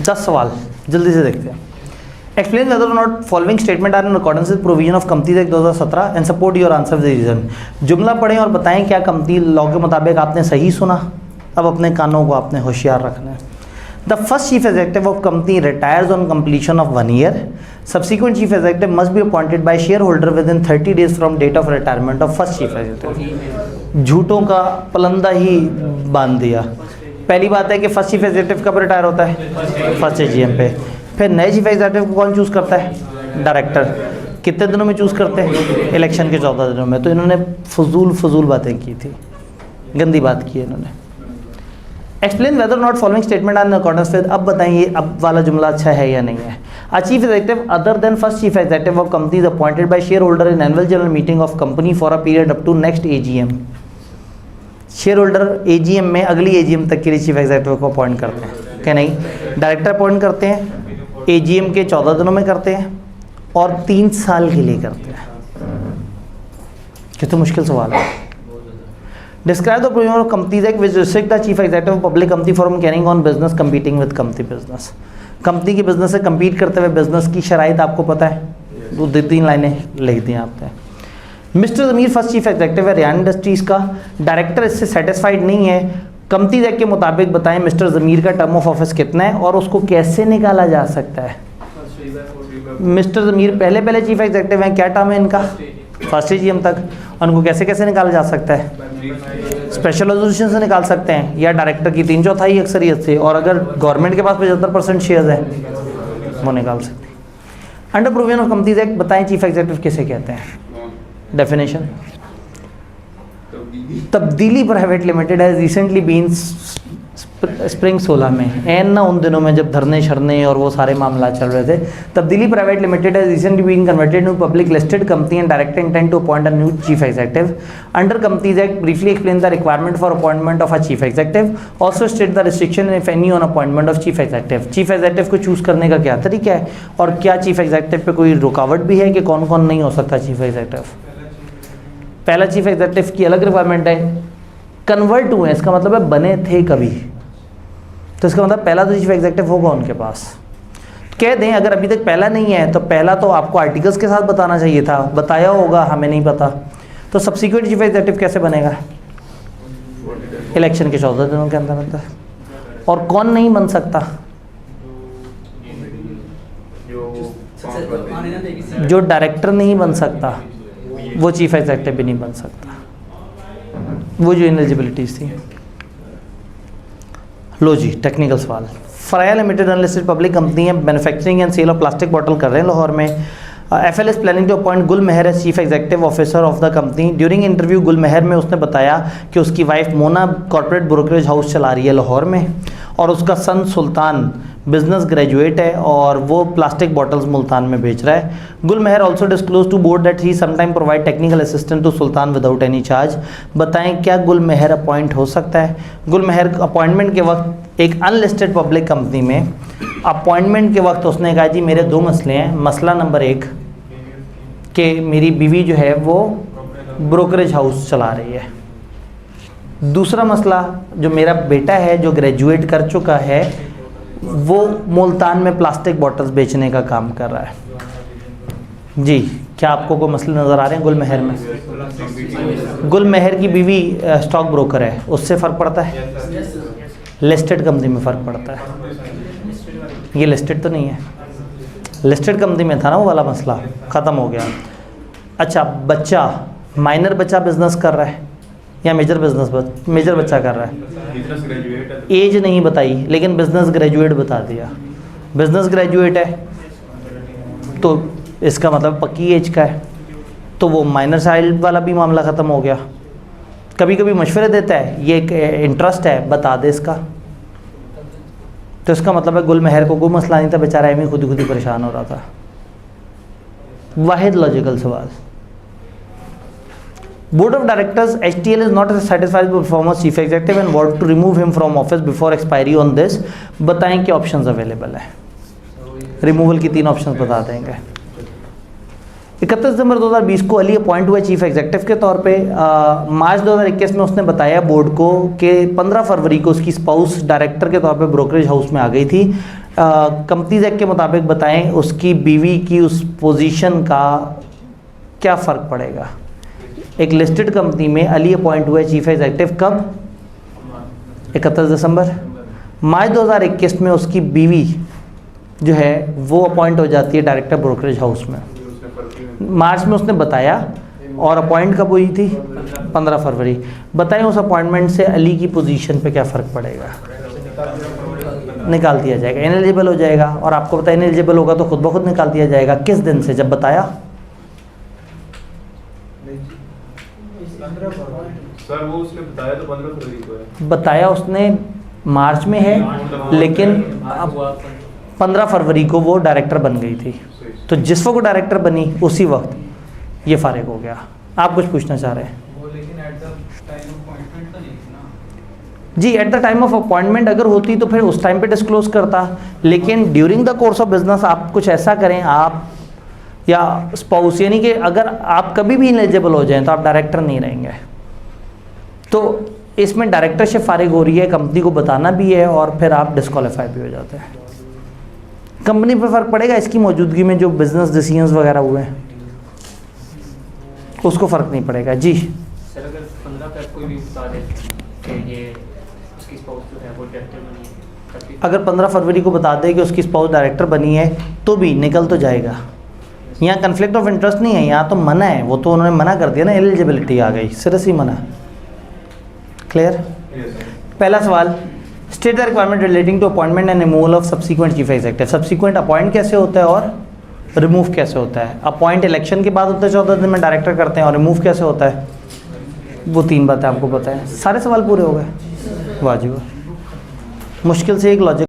10 सवाल जल्दी से देखते हैं। एक्सप्लेन वेदर और not following statement are in accordance with provision of companies act 2017 and support your answer with reason. जुमला पढ़ें और बताएं क्या कंपनी लॉ के मुताबिक आपने सही सुना। अब अपने कानों को आपने होशियार रखना है। The first chief executive of company retires on completion of 1 year। Subsequent chief executive must be appointed by share holder within 30 days from date of retirement of first chief executive. झूठों का पलंदा ही बांध दिया। पहली बात है कि first chief executive कब retire होता है? फर्स्ट AGM पे। फिर नए चीफ एग्जीक्यूटिव को कौन चूज़ करता है? डायरेक्टर। कितने दिनों में चूज़ करते हैं? इलेक्शन के 14 दिनों में। तो इन्होंने फजूल बातें की थी, गंदी बात की है इन्होंने। Explain whether not following statement are in accordance with. अब बताइए अब वाला जुमला अच्छा है या नहीं है। A chief executive other than first chief executive of company is appointed by share holder in annual general meeting of company for a period up to next AGM। Share holder AGM में अगली AGM तक के लिए chief executive को appoint करते हैं क्या? नहीं, डायरेक्टर अपॉइंट करते हैं, AGM के 14 दिनों में करते हैं और 3 साल के लिए करते हैं। कितना मुश्किल सवाल है। Describe the provision of companies act which restrict the chief executive of public company from carrying on business competing with company business. Company की बिजनेस से कंपीट करते हुए बिजनेस की शराइत आपको पता है, 2-3 लाइनें लिख दी आपने। मिस्टर ज़मीर फर्स्ट चीफ एग्जीक्यूटिव है रियान इंडस्ट्रीज़ का। डायरेक्टर इससे सेटिस्फाइड नहीं है। कंपनीज एक्ट के मुताबिक बताएं मिस्टर ज़मीर का टर्म ऑफ ऑफिस कितना है और उसको कैसे निकाला जा सकता है। मिस्टर ज़मीर पहले चीफ एग्जीक्यूटिव हैं, क्या टर्म है इनका? फर्स्ट AGM तक। उनको कैसे निकाला जा सकता है? स्पेशल रेजोल्यूशन से निकाल सकते हैं या डायरेक्टर की 3/4 अक्सरियत से, और अगर गवर्नमेंट के पास 75% शेयर्स है वो निकाल सकते हैं। Under provision of companies act बताएं चीफ एग्जीक्यूटिव किसे कहते हैं? Definition. Tabdeeli private limited has recently been spring 16 में, एन ना उन दिनों में जब धरने शरने और वो सारे मामला चल रहे थे। Tabdeeli private limited has recently been converted to public listed company and director intend to appoint a new chief executive. Under companies act briefly explain the requirement for appointment of a chief executive. Also state the restriction if any on appointment of chief executive. Chief executive को choose करने का क्या तरीका है और क्या chief executive पे कोई रुकावट भी है कि कौन कौन नहीं हो सकता चीफ एग्जीक्यूटिव? पहला चीफ एग्जीक्यूटिव की अलग रिक्वायरमेंट है, कन्वर्ट हुए, इसका मतलब है बने थे कभी, तो इसका मतलब पहला तो चीफ एग्जीक्यूटिव होगा उनके पास। कह दें अगर अभी तक पहला नहीं है तो पहला तो आपको आर्टिकल्स के साथ बताना चाहिए था, बताया होगा, हमें नहीं पता। तो सब्सिक्वेंट चीफ एग्जीक्यूटिव कैसे बनेगा? इलेक्शन के 14 दिनों के अंदर अंदर। और कौन नहीं बन सकता? जो डायरेक्टर नहीं बन सकता वो चीफ एग्जीक्यूटिव भी नहीं बन सकता। वो जो इनएलिजिबिलिटीज थी। लो जी, टेक्निकल सवाल। Fraya limited unlisted public company है, manufacturing and sale of plastic bottle कर रहे हैं लाहौर में। FL is planning to appoint Gul Mehr as chief executive officer of the company. During interview Gul Mehr में उसने बताया कि उसकी wife Mona corporate brokerage house चला रही है लाहौर में और उसका सन सुल्तान बिजनेस ग्रेजुएट है और वो प्लास्टिक बॉटल्स मुल्तान में बेच रहा है। Gul Mehar also disclose to board that he sometime provide technical assistant to Sultan without any charge. बताएं क्या गुल मेहर अपॉइंट हो सकता है? गुल मेहर अपॉइंटमेंट के वक्त एक अनलिस्टेड पब्लिक कंपनी में अपॉइंटमेंट के वक्त उसने कहा जी मेरे 2 मसले हैं। मसला नंबर 1 कि मेरी बीवी जो है वो ब्रोकरेज हाउस चला रही है। दूसरा मसला जो मेरा बेटा है जो ग्रेजुएट कर चुका है वो मुल्तान में प्लास्टिक बॉटल्स बेचने का काम कर रहा है। जी क्या आपको कोई मसले नज़र आ रहे हैं गुल मेहर में? गुल मेहर की बीवी स्टॉक ब्रोकर है, उससे फ़र्क पड़ता है? लिस्टेड कंपनी में फ़र्क पड़ता है। ये लिस्टेड तो नहीं है, लिस्टेड कंपनी में था ना वो वाला मसला, ख़त्म हो गया। अच्छा, बच्चा माइनर बच्चा बिजनेस कर रहा है या मेजर बच्चा कर रहा है? एज नहीं बताई लेकिन बिजनेस ग्रेजुएट बता दिया। बिजनेस ग्रेजुएट है तो इसका मतलब पक्की एज का है, तो वो माइनर चाइल्ड वाला भी मामला ख़त्म हो गया। कभी कभी मशवरे देता है, ये एक इंटरेस्ट है बता दे इसका, तो इसका मतलब है गुल मेहर को कोई मसला नहीं था, बेचारा एम ही खुद ही परेशान हो रहा था। वाहिद लॉजिकल सवाल। Board of directors HTL is not satisfied with performance chief executive and want to remove him from office before expiry on this. बताएं क्या ऑप्शंस अवेलेबल है? रिमूवल की 3 ऑप्शंस बता देंगे। 31 दिसंबर 2020 को अली अपॉइंट हुए चीफ एग्जीक्यूटिव के तौर पे। मार्च 2021 में उसने बताया बोर्ड को कि 15 फरवरी को उसकी स्पाउस डायरेक्टर के तौर पे ब्रोकरेज हाउस में आ गई थी। कंपनीज एक्ट के मुताबिक बताएं उसकी बीवी की उस पोजीशन का क्या फ़र्क पड़ेगा। एक लिस्टेड कंपनी में अली अपॉइंट हुए चीफ एग्जीक्यूटिव कब? 31 दिसंबर। मार्च 2021 में उसकी बीवी जो है वो अपॉइंट हो जाती है डायरेक्टर ब्रोकरेज हाउस में। मार्च में उसने बताया और अपॉइंट कब हुई थी? 15 फरवरी। बताएं उस अपॉइंटमेंट से अली की पोजीशन पे क्या फ़र्क पड़ेगा? निकाल दिया जाएगा, इनएलिजिबल हो जाएगा। और आपको पता है इनएलिजिबल होगा तो खुद ब खुद निकाल दिया जाएगा। किस दिन से? जब बताया। सर वो उसने बताया तो 15 फरवरी को है। बताया उसने मार्च में है, लेकिन अब 15 फरवरी को वो डायरेक्टर बन गई थी। तो जिस वक्त वो डायरेक्टर बनी उसी वक्त ये फारिग हो गया। आप कुछ पूछना चाह रहे हैं? लेकिन at the time of appointment तो नहीं थी ना जी, at the time of appointment अगर होती तो फिर उस टाइम पे डिस्क्लोज करता, लेकिन during the course of business आप कुछ ऐसा करें, आप या स्पाउस, यानी कि अगर आप कभी भी इनएलिजिबल हो जाएं तो आप डायरेक्टर नहीं रहेंगे। तो इसमें डायरेक्टरशिप फारिग हो रही है, कंपनी को बताना भी है और फिर आप डिस्क्वालीफाई भी हो जाते हैं। कंपनी पर फ़र्क पड़ेगा इसकी मौजूदगी में जो बिजनेस डिसीजंस वगैरह हुए हैं उसको फ़र्क नहीं पड़ेगा। जी सर अगर 15 तक कोई भी बता दे कि ये उसकी स्पाउस जो है वो डायरेक्टर बनी है, अगर 15 फरवरी को बता दे कि उसकी स्पाउस डायरेक्टर बनी है तो भी निकल तो जाएगा। यहाँ कन्फ्लिक्ट ऑफ इंटरेस्ट नहीं है, यहाँ तो मना है। वो तो उन्होंने मना कर दिया ना, एलिजिबिलिटी आ गई, सिर्फ ही मना। क्लियर? पहला सवाल, state the requirement relating to appointment and removal of subsequent chief executive. Subsequent appoint कैसे होता है और रिमूव कैसे होता है? अपॉइंट इलेक्शन के बाद होता है, 14 दिन में डायरेक्टर करते हैं, और रिमूव कैसे होता है? वो 3 बातें आपको पता है। सारे सवाल पूरे हो गए? वाह जी वाह, मुश्किल से एक लॉजिक